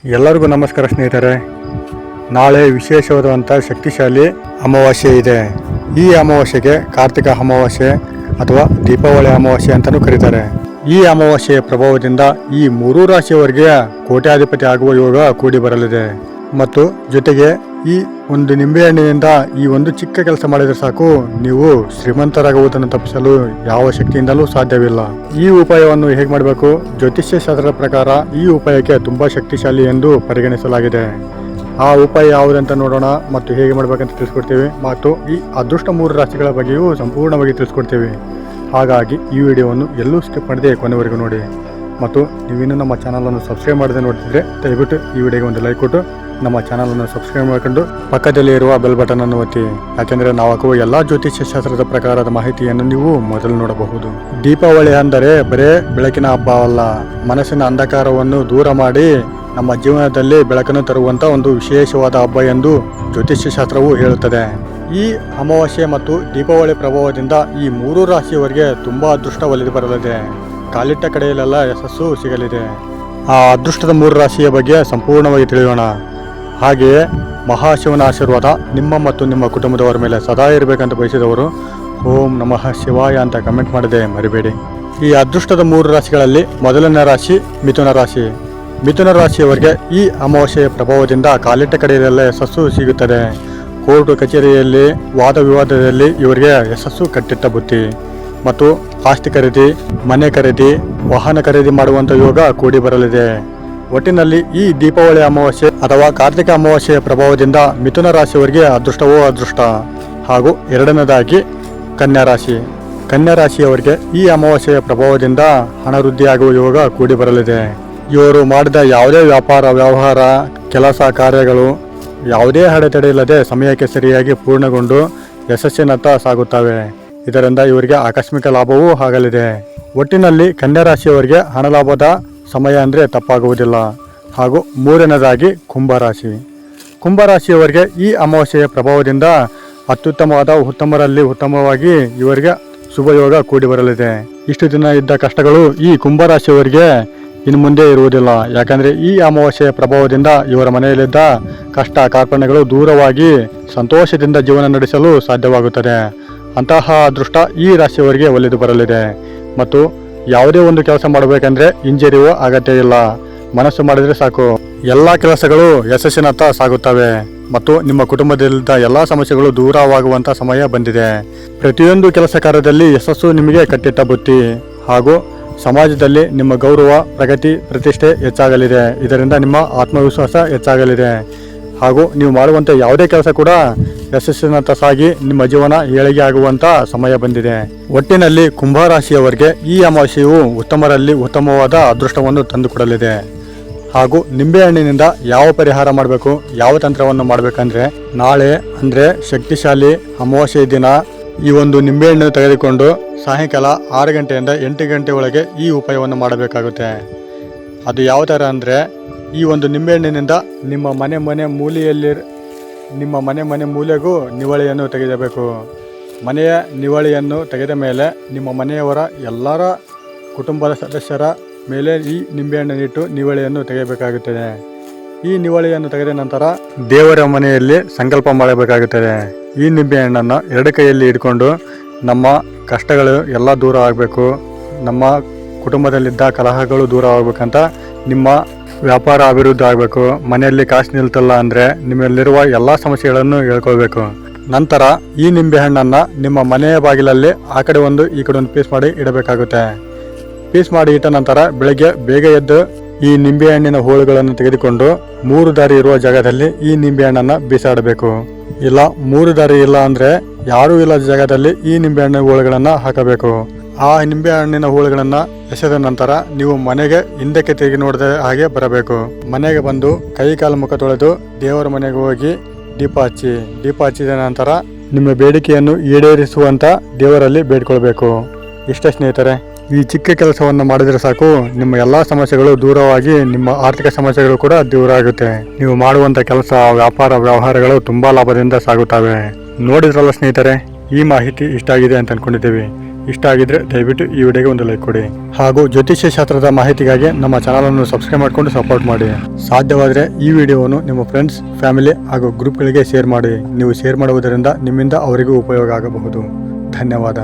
ಎಲ್ಲರಿಗೂ ನಮಸ್ಕಾರ ಸ್ನೇಹಿತರೆ. ನಾಳೆ ವಿಶೇಷವಾದಂಥ ಶಕ್ತಿಶಾಲಿ ಅಮಾವಾಸ್ಯೆ ಇದೆ. ಈ ಅಮಾವಾಸ್ಯೆಗೆ ಕಾರ್ತಿಕ ಅಮಾವಾಸ್ಯೆ ಅಥವಾ ದೀಪಾವಳಿ ಅಮಾವಾಸ್ಯೆ ಅಂತಲೂ ಕರೀತಾರೆ. ಈ ಅಮಾವಾಸ್ಯೆಯ ಪ್ರಭಾವದಿಂದ ಈ ಮೂರೂ ರಾಶಿಯವರಿಗೆ ಕೋಟ್ಯಾಧಿಪತಿ ಆಗುವ ಯೋಗ ಕೂಡಿ ಬರಲಿದೆ. ಮತ್ತು ಜೊತೆಗೆ ಈ ಒಂದು ನಿಂಬೆಹಣ್ಣಿನಿಂದ ಈ ಒಂದು ಚಿಕ್ಕ ಕೆಲಸ ಮಾಡಿದರೆ ಸಾಕು, ನೀವು ಶ್ರೀಮಂತರಾಗುವುದನ್ನು ತಪ್ಪಿಸಲು ಯಾವ ಶಕ್ತಿಯಿಂದಲೂ ಸಾಧ್ಯವಿಲ್ಲ. ಈ ಉಪಾಯವನ್ನು ಹೇಗೆ ಮಾಡಬೇಕು? ಜ್ಯೋತಿಷ್ಯ ಶಾಸ್ತ್ರದ ಪ್ರಕಾರ ಈ ಉಪಾಯಕ್ಕೆ ತುಂಬಾ ಶಕ್ತಿಶಾಲಿ ಎಂದು ಪರಿಗಣಿಸಲಾಗಿದೆ. ಆ ಉಪಾಯ ಯಾವುದಂತ ನೋಡೋಣ ಮತ್ತು ಹೇಗೆ ಮಾಡಬೇಕಂತ ತಿಳಿಸ್ಕೊಡ್ತೀವಿ. ಮತ್ತು ಈ ಅದೃಷ್ಟ 3 ರಾಶಿಗಳ ಬಗ್ಗೆಯೂ ಸಂಪೂರ್ಣವಾಗಿ ತಿಳಿಸ್ಕೊಡ್ತೀವಿ. ಹಾಗಾಗಿ ಈ ವಿಡಿಯೋವನ್ನು ಎಲ್ಲೂ ಸ್ಕಿಪ್ ಮಾಡದೆ ಕೊನೆವರೆಗೂ ನೋಡಿ. ಮತ್ತು ನೀವಿನ್ನೂ ನಮ್ಮ ಚಾನಲನ್ನು ಸಬ್ಸ್ಕ್ರೈಬ್ ಮಾಡದೆ ನೋಡ್ತಿದ್ರೆ ದಯವಿಟ್ಟು ಈ ವಿಡಿಯೋಗೆ ಒಂದು ಲೈಕ್ ಕೊಟ್ಟು ನಮ್ಮ ಚಾನಲನ್ನು ಸಬ್ಸ್ಕ್ರೈಬ್ ಮಾಡಿಕೊಂಡು ಪಕ್ಕದಲ್ಲಿ ಇರುವ ಬೆಲ್ ಬಟನ್ ಅನ್ನು ಒತ್ತಿ. ಯಾಕೆಂದರೆ ನಾವು ಹಾಕುವ ಎಲ್ಲ ಜ್ಯೋತಿಷ್ಯ ಶಾಸ್ತ್ರದ ಪ್ರಕಾರದ ಮಾಹಿತಿಯನ್ನು ನೀವು ಮೊದಲು ನೋಡಬಹುದು. ದೀಪಾವಳಿ ಅಂದರೆ ಬರೇ ಬೆಳಕಿನ ಹಬ್ಬ ಅಲ್ಲ, ಮನಸ್ಸಿನ ಅಂಧಕಾರವನ್ನು ದೂರ ಮಾಡಿ ನಮ್ಮ ಜೀವನದಲ್ಲಿ ಬೆಳಕನ್ನು ತರುವಂಥ ಒಂದು ವಿಶೇಷವಾದ ಹಬ್ಬ ಎಂದು ಜ್ಯೋತಿಷ್ಯ ಶಾಸ್ತ್ರವು ಹೇಳುತ್ತದೆ. ಈ ಅಮಾವಾಸ್ಯೆ ಮತ್ತು ದೀಪಾವಳಿ ಪ್ರಭಾವದಿಂದ ಈ 3 ರಾಶಿಯವರಿಗೆ ತುಂಬಾ ಅದೃಷ್ಟ ಒಲಿದು ಬರಲಿದೆ. ಕಾಲಿಟ್ಟ ಕಡೆಯಲ್ಲೆಲ್ಲ ಯಶಸ್ಸು ಸಿಗಲಿದೆ. ಆ ಅದೃಷ್ಟದ 3 ರಾಶಿಯ ಬಗ್ಗೆ ಸಂಪೂರ್ಣವಾಗಿ ತಿಳಿಯೋಣ. ಹಾಗೆಯೇ ಮಹಾಶಿವನ ಆಶೀರ್ವಾದ ನಿಮ್ಮ ಮತ್ತು ನಿಮ್ಮ ಕುಟುಂಬದವರ ಮೇಲೆ ಸದಾ ಇರಬೇಕಂತ ಬಯಸಿದವರು ಓಂ ನಮಃ ಶಿವಾಯ ಅಂತ ಕಮೆಂಟ್ ಮಾಡದೆ ಮರಿಬೇಡಿ. ಈ ಅದೃಷ್ಟದ 3 ರಾಶಿಗಳಲ್ಲಿ ಮೊದಲನೇ ರಾಶಿ ಮಿಥುನ ರಾಶಿ. ಮಿಥುನ ರಾಶಿಯವರಿಗೆ ಈ ಅಮಾವಾಸ್ಯೆಯ ಪ್ರಭಾವದಿಂದ ಕಾಲಿಟ್ಟ ಕಡೆಯಲ್ಲೆಲ್ಲ ಯಶಸ್ಸು ಸಿಗುತ್ತದೆ. ಕೋರ್ಟ್ ಕಚೇರಿಯಲ್ಲಿ ವಾದ ವಿವಾದದಲ್ಲಿ ಇವರಿಗೆ ಯಶಸ್ಸು ಕಟ್ಟಿಟ್ಟ ಬುತ್ತಿ. ಮತ್ತು ಆಸ್ತಿ ಖರೀದಿ, ಮನೆ ಖರೀದಿ, ವಾಹನ ಖರೀದಿ ಮಾಡುವಂಥ ಯೋಗ ಕೂಡಿ ಬರಲಿದೆ. ಒಟ್ಟಿನಲ್ಲಿ ಈ ದೀಪಾವಳಿ ಅಮಾವಾಸ್ಯೆ ಅಥವಾ ಕಾರ್ತಿಕ ಅಮಾವಾಸ್ಯೆಯ ಪ್ರಭಾವದಿಂದ ಮಿಥುನ ರಾಶಿಯವರಿಗೆ ಅದೃಷ್ಟವೋ ಅದೃಷ್ಟ. ಹಾಗೂ ಎರಡನೇದಾಗಿ ಕನ್ಯಾ ರಾಶಿ. ಕನ್ಯಾ ರಾಶಿಯವರಿಗೆ ಈ ಅಮಾವಾಸ್ಯೆಯ ಪ್ರಭಾವದಿಂದ ಹಣ ವೃದ್ಧಿಯಾಗುವ ಯೋಗ ಕೂಡಿ ಬರಲಿದೆ. ಇವರು ಮಾಡಿದ ಯಾವುದೇ ವ್ಯಾಪಾರ ವ್ಯವಹಾರ ಕೆಲಸ ಕಾರ್ಯಗಳು ಯಾವುದೇ ಅಡೆತಡೆ ಇಲ್ಲದೆ ಸಮಯಕ್ಕೆ ಸರಿಯಾಗಿ ಪೂರ್ಣಗೊಂಡು ಯಶಸ್ಸಿನತ್ತ ಸಾಗುತ್ತವೆ. ಇದರಿಂದ ಇವರಿಗೆ ಆಕಸ್ಮಿಕ ಲಾಭವೂ ಆಗಲಿದೆ. ಒಟ್ಟಿನಲ್ಲಿ ಕನ್ಯಾ ರಾಶಿಯವರಿಗೆ ಹಣ ಲಾಭದ ಸಮಯ ಅಂದರೆ ತಪ್ಪಾಗುವುದಿಲ್ಲ. ಹಾಗೂ ಮೂರನೇದಾಗಿ ಕುಂಭರಾಶಿ. ಕುಂಭರಾಶಿಯವರಿಗೆ ಈ ಅಮಾವಾಸ್ಯೆಯ ಪ್ರಭಾವದಿಂದ ಅತ್ಯುತ್ತಮವಾದ ಉತ್ತಮರಲ್ಲಿ ಉತ್ತಮವಾಗಿ ಇವರಿಗೆ ಶುಭ ಯೋಗ ಕೂಡಿ ಬರಲಿದೆ. ಇಷ್ಟು ದಿನ ಇದ್ದ ಕಷ್ಟಗಳು ಈ ಕುಂಭರಾಶಿಯವರಿಗೆ ಇನ್ನು ಮುಂದೆ ಇರುವುದಿಲ್ಲ. ಯಾಕಂದರೆ ಈ ಅಮಾವಾಸ್ಯೆಯ ಪ್ರಭಾವದಿಂದ ಇವರ ಮನೆಯಲ್ಲಿದ್ದ ಕಷ್ಟ ಕಾರ್ಪಣ್ಯಗಳು ದೂರವಾಗಿ ಸಂತೋಷದಿಂದ ಜೀವನ ನಡೆಸಲು ಸಾಧ್ಯವಾಗುತ್ತದೆ. ಅಂತಹ ಅದೃಷ್ಟ ಈ ರಾಶಿಯವರಿಗೆ ಒಲಿದು ಬರಲಿದೆ. ಮತ್ತು ಯಾವುದೇ ಒಂದು ಕೆಲಸ ಮಾಡಬೇಕಂದ್ರೆ ಹಿಂಜರಿಯುವ ಅಗತ್ಯ ಇಲ್ಲ. ಮನಸ್ಸು ಮಾಡಿದರೆ ಸಾಕು, ಎಲ್ಲ ಕೆಲಸಗಳು ಯಶಸ್ಸಿನತ್ತ ಸಾಗುತ್ತವೆ. ಮತ್ತು ನಿಮ್ಮ ಕುಟುಂಬದಲ್ಲಿದ್ದ ಎಲ್ಲ ಸಮಸ್ಯೆಗಳು ದೂರವಾಗುವಂಥ ಸಮಯ ಬಂದಿದೆ. ಪ್ರತಿಯೊಂದು ಕೆಲಸ ಕಾರ್ಯದಲ್ಲಿ ಯಶಸ್ಸು ನಿಮಗೆ ಕಟ್ಟಿಟ್ಟ ಬುತ್ತಿ. ಹಾಗೂ ಸಮಾಜದಲ್ಲಿ ನಿಮ್ಮ ಗೌರವ, ಪ್ರಗತಿ, ಪ್ರತಿಷ್ಠೆ ಹೆಚ್ಚಾಗಲಿದೆ. ಇದರಿಂದ ನಿಮ್ಮ ಆತ್ಮವಿಶ್ವಾಸ ಹೆಚ್ಚಾಗಲಿದೆ. ಹಾಗೂ ನೀವು ಮಾಡುವಂಥ ಯಾವುದೇ ಕೆಲಸ ಕೂಡ ಯಶಸ್ಸಿನತ್ತ ಸಾಗಿ ನಿಮ್ಮ ಜೀವನ ಏಳಿಗೆ ಆಗುವಂಥ ಸಮಯ ಬಂದಿದೆ. ಒಟ್ಟಿನಲ್ಲಿ ಕುಂಭರಾಶಿಯವರಿಗೆ ಈ ಅಮಾವಾಸ್ಯೆಯು ಉತ್ತಮರಲ್ಲಿ ಉತ್ತಮವಾದ ಅದೃಷ್ಟವನ್ನು ತಂದುಕೊಡಲಿದೆ. ಹಾಗೂ ನಿಂಬೆಹಣ್ಣಿನಿಂದ ಯಾವ ಪರಿಹಾರ ಮಾಡಬೇಕು, ಯಾವ ತಂತ್ರವನ್ನು ಮಾಡಬೇಕಂದ್ರೆ, ನಾಳೆ ಅಂದರೆ ಶಕ್ತಿಶಾಲಿ ಅಮಾವಾಸ್ಯೆ ದಿನ ಈ ಒಂದು ನಿಂಬೆಹಣ್ಣನ್ನು ತೆಗೆದುಕೊಂಡು ಸಾಯಂಕಾಲ 6 ಗಂಟೆಯಿಂದ 8 ಗಂಟೆ ಒಳಗೆ ಈ ಉಪಾಯವನ್ನು ಮಾಡಬೇಕಾಗುತ್ತೆ. ಅದು ಯಾವ ಥರ ಅಂದರೆ, ಈ ಒಂದು ನಿಂಬೆಹಣ್ಣಿನಿಂದ ನಿಮ್ಮ ಮನೆ ಮೂಲೆಗೂ ನಿವಳಿಯನ್ನು ತೆಗೆಯಬೇಕು. ಮನೆಯ ನಿವಳಿಯನ್ನು ತೆಗೆದ ಮೇಲೆ ನಿಮ್ಮ ಮನೆಯವರ ಎಲ್ಲರ ಕುಟುಂಬದ ಸದಸ್ಯರ ಮೇಲೆ ಈ ನಿಂಬೆಹಣ್ಣನ್ನಿಟ್ಟು ನಿವಳಿಯನ್ನು ತೆಗೆಯಬೇಕಾಗುತ್ತದೆ. ಈ ನಿವಳಿಯನ್ನು ತೆಗೆದ ನಂತರ ದೇವರ ಮನೆಯಲ್ಲಿ ಸಂಕಲ್ಪ ಮಾಡಬೇಕಾಗುತ್ತದೆ. ಈ ನಿಂಬೆಹಣ್ಣನ್ನು 2 ಕೈಯಲ್ಲಿ ಹಿಡ್ಕೊಂಡು ನಮ್ಮ ಕಷ್ಟಗಳು ಎಲ್ಲ ದೂರ ಆಗಬೇಕು, ನಮ್ಮ ಕುಟುಂಬದಲ್ಲಿದ್ದ ಕಲಹಗಳು ದೂರ ಆಗಬೇಕಂತ, ನಿಮ್ಮ ವ್ಯಾಪಾರ ಅಭಿವೃದ್ಧಿ ಆಗಬೇಕು, ಮನೆಯಲ್ಲಿ ಕಾಸು ನಿಲ್ತಲ್ಲ ಅಂದರೆ ನಿಮ್ಮಲ್ಲಿರುವ ಎಲ್ಲ ಸಮಸ್ಯೆಗಳನ್ನು ಹೇಳ್ಕೊಳ್ಬೇಕು. ನಂತರ ಈ ನಿಂಬೆಹಣ್ಣನ್ನು ನಿಮ್ಮ ಮನೆಯ ಬಾಗಿಲಲ್ಲಿ ಆ ಕಡೆ ಒಂದು ಈ ಕಡೆ ಒಂದು ಪೀಸ್ ಮಾಡಿ ಇಡಬೇಕಾಗುತ್ತೆ. ಪೀಸ್ ಮಾಡಿ ಇಟ್ಟ ನಂತರ ಬೆಳಗ್ಗೆ ಬೇಗ ಎದ್ದು ಈ ನಿಂಬೆಹಣ್ಣಿನ ಹೋಳುಗಳನ್ನು ತೆಗೆದುಕೊಂಡು 3 ದಾರಿ ಇರುವ ಜಾಗದಲ್ಲಿ ಈ ನಿಂಬೆಹಣ್ಣನ್ನು ಬೀಸಾಡಬೇಕು. ಇಲ್ಲ 3 ದಾರಿ ಇಲ್ಲ ಅಂದರೆ ಯಾರೂ ಇಲ್ಲದ ಜಾಗದಲ್ಲಿ ಈ ನಿಂಬೆಹಣ್ಣಿನ ಹೋಳುಗಳನ್ನು ಹಾಕಬೇಕು. ಆ ನಿಂಬೆಹಣ್ಣಿನ ಹೋಳುಗಳನ್ನು ಎಸೆದ ನಂತರ ನೀವು ಮನೆಗೆ ಹಿಂದಕ್ಕೆ ತಿರುಗಿ ನೋಡಿದ ಹಾಗೆ ಬರಬೇಕು. ಮನೆಗೆ ಬಂದು ಕೈ ಕಾಲು ಮುಖ ತೊಳೆದು ದೇವರ ಮನೆಗೆ ಹೋಗಿ ದೀಪ ಹಚ್ಚಿದ ನಂತರ ನಿಮ್ಮ ಬೇಡಿಕೆಯನ್ನು ಈಡೇರಿಸುವಂತ ದೇವರಲ್ಲಿ ಬೇಡ್ಕೊಳ್ಬೇಕು. ಇಷ್ಟೇ ಸ್ನೇಹಿತರೆ, ಈ ಚಿಕ್ಕ ಕೆಲಸವನ್ನು ಮಾಡಿದರೆ ಸಾಕು, ನಿಮ್ಮ ಎಲ್ಲ ಸಮಸ್ಯೆಗಳು ದೂರವಾಗಿ ನಿಮ್ಮ ಆರ್ಥಿಕ ಸಮಸ್ಯೆಗಳು ಕೂಡ ದೂರ ಆಗುತ್ತೆ. ನೀವು ಮಾಡುವಂಥ ಕೆಲಸ ವ್ಯಾಪಾರ ವ್ಯವಹಾರಗಳು ತುಂಬಾ ಲಾಭದಿಂದ ಸಾಗುತ್ತವೆ. ನೋಡಿದ್ರಲ್ಲ ಸ್ನೇಹಿತರೆ, ಈ ಮಾಹಿತಿ ಇಷ್ಟ ಆಗಿದೆ ಅಂತ ಅನ್ಕೊಂಡಿದ್ದೀವಿ. ಇಷ್ಟ ಆಗಿದ್ರೆ ದಯವಿಟ್ಟು ಈ ವಿಡಿಯೋಗೆ ಒಂದು ಲೈಕ್ ಕೊಡಿ. ಹಾಗೂ ಜ್ಯೋತಿಷ್ಯ ಶಾಸ್ತ್ರದ ಮಾಹಿತಿಗಾಗಿ ನಮ್ಮ ಚಾನಲ್ ಅನ್ನು ಸಬ್ಸ್ಕ್ರೈಬ್ ಮಾಡಿಕೊಂಡು ಸಪೋರ್ಟ್ ಮಾಡಿ. ಸಾಧ್ಯವಾದರೆ ಈ ವಿಡಿಯೋವನ್ನು ನಿಮ್ಮ ಫ್ರೆಂಡ್ಸ್, ಫ್ಯಾಮಿಲಿ ಹಾಗೂ ಗ್ರೂಪ್ಗಳಿಗೆ ಶೇರ್ ಮಾಡಿ. ನೀವು ಶೇರ್ ಮಾಡುವುದರಿಂದ ನಿಮ್ಮಿಂದ ಅವರಿಗೂ ಉಪಯೋಗ ಆಗಬಹುದು. ಧನ್ಯವಾದ.